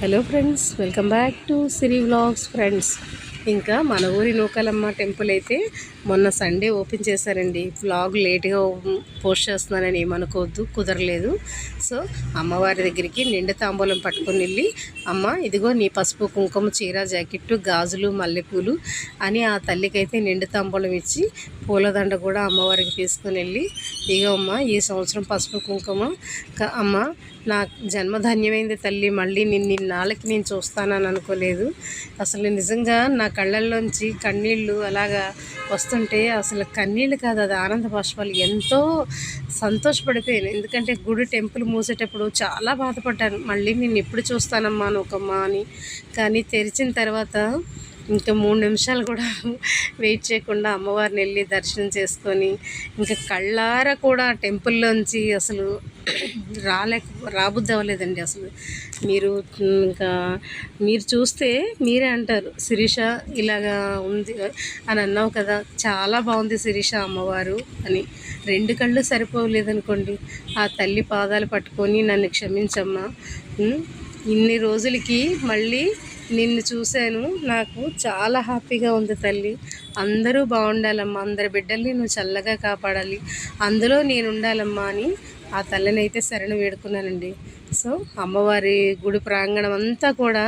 Hello friends, welcome back to Siri vlogs. Friends, ఇంకా మన ఊరి నూకాలమ్మ టెంపుల్ అయితే మొన్న సండే ఓపెన్ చేశారండి. వ్లాగ్ లేట్గా పోస్ట్ చేస్తున్నానని ఏమనుకోవద్దు, కుదరలేదు. సో అమ్మవారి దగ్గరికి నిండు తాంబూలం పట్టుకొని వెళ్ళి, అమ్మ ఇదిగో నీ పసుపు కుంకుమ చీర జాకెట్టు గాజులు మల్లెపూలు అని ఆ తల్లికైతే నిండు తాంబూలం ఇచ్చి పూలదండ కూడా అమ్మవారికి తీసుకొని వెళ్ళి, ఇగో అమ్మ ఈ సంవత్సరం పసుపు కుంకుమ అమ్మ నా జన్మధన్యమైంది తల్లి, మళ్ళీ నిన్నాళ్ళకి నేను చూస్తానని అనుకోలేదు. అసలు నిజంగా నా కళ్ళల్లోంచి కన్నీళ్ళు అలాగా వస్తుంటే అసలు కన్నీళ్ళు కాదు, అది ఆనంద బాష్పాలు. ఎంతో సంతోషపడిపోయాను. ఎందుకంటే గుడి టెంపుల్ మూసేటప్పుడు చాలా బాధపడ్డాను, మళ్ళీ నేను ఎప్పుడు చూస్తానమ్మా నూకమ్మ అని. కానీ తెరిచిన తర్వాత ఇంకా 3 నిమిషాలు కూడా వెయిట్ చేయకుండా అమ్మవారిని వెళ్ళి దర్శనం చేసుకొని, ఇంకా కళ్ళారా కూడా టెంపుల్లోంచి అసలు రాబుద్ది అవ్వలేదండి. అసలు మీరు చూస్తే మీరే అంటారు, శిరీష ఇలాగా ఉంది అని అన్నావు కదా, చాలా బాగుంది శిరీష అమ్మవారు అని. 2 కళ్ళు సరిపోలేదనుకోండి. ఆ తల్లి పాదాలు పట్టుకొని నన్ను క్షమించమ్మా, ఇన్ని రోజులకి మళ్ళీ నిన్ను చూశాను, నాకు చాలా హ్యాపీగా ఉంది తల్లి. అందరూ బాగుండాలమ్మా, అందరి బిడ్డల్ని నువ్వు చల్లగా కాపాడాలి, అందులో నేను ఉండాలమ్మా అని ఆ తల్లిని అయితే శరణు వేడుకున్నానండి. సో అమ్మవారి గుడి ప్రాంగణం అంతా కూడా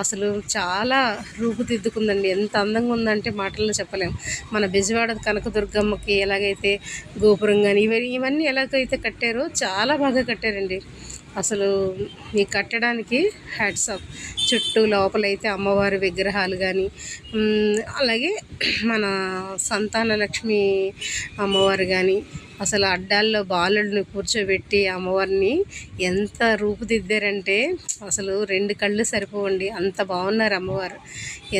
అసలు చాలా రూపుదిద్దుకుందండి. ఎంత అందంగా ఉందంటే మాటల్లో చెప్పలేము. మన బెజవాడ కనకదుర్గమ్మకి ఎలాగైతే గోపురం కానీ ఇవన్నీ ఎలాగైతే కట్టారో చాలా బాగా కట్టారండి. అసలు ఈ కట్టడానికి హ్యాట్స్ ఆఫ్. చుట్టూ లోపలైతే అమ్మవారి విగ్రహాలు కానీ, అలాగే మన సంతాన లక్ష్మి అమ్మవారు కానీ, అసలు అడ్డాల్లో బాలుడిని కూర్చోబెట్టి అమ్మవారిని ఎంత రూపుదిద్దారంటే అసలు 2 కళ్ళు సరిపోవండి, అంత బాగున్నారు అమ్మవారు.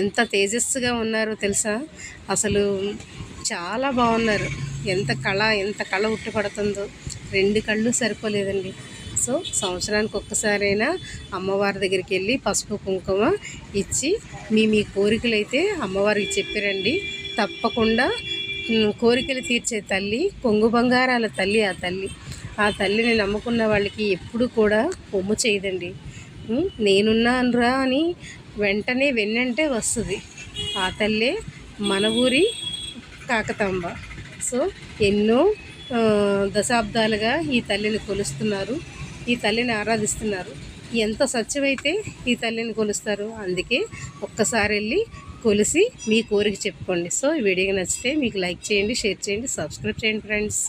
ఎంత తేజస్సుగా ఉన్నారో తెలుసా, అసలు చాలా బాగున్నారు. ఎంత కళ ఉట్టిపడుతుందో, 2 కళ్ళు సరిపోలేదండి. సో సంవత్సరానికి ఒక్కసారైనా అమ్మవారి దగ్గరికి వెళ్ళి పసుపు కుంకుమ ఇచ్చి మీ కోరికలు అయితే అమ్మవారికి చెప్పిరండి. తప్పకుండా కోరికలు తీర్చే తల్లి, కొంగు బంగారాల తల్లి ఆ తల్లిని నమ్ముకున్న వాళ్ళకి ఎప్పుడు కూడా పొమ్ము చేయదండి. నేనున్నానురా అని వెంటనే వెన్నంటే వస్తుంది. ఆ తల్లే మన ఊరి కాకతాంబ. సో ఎన్నో దశాబ్దాలుగా ఈ తల్లిని కొలుస్తున్నారు, ఈ తల్లిని ఆరాధిస్తున్నారు. ఎంత సత్యమైతే ఈ తల్లిని కొలుస్తారు. అందుకే ఒక్కసారి వెళ్ళి కొలిసి మీ కోరిక చెప్పుకోండి. సో ఈ వీడియోకి నచ్చితే మీకు లైక్ చేయండి, షేర్ చేయండి, సబ్స్క్రైబ్ చేయండి ఫ్రెండ్స్.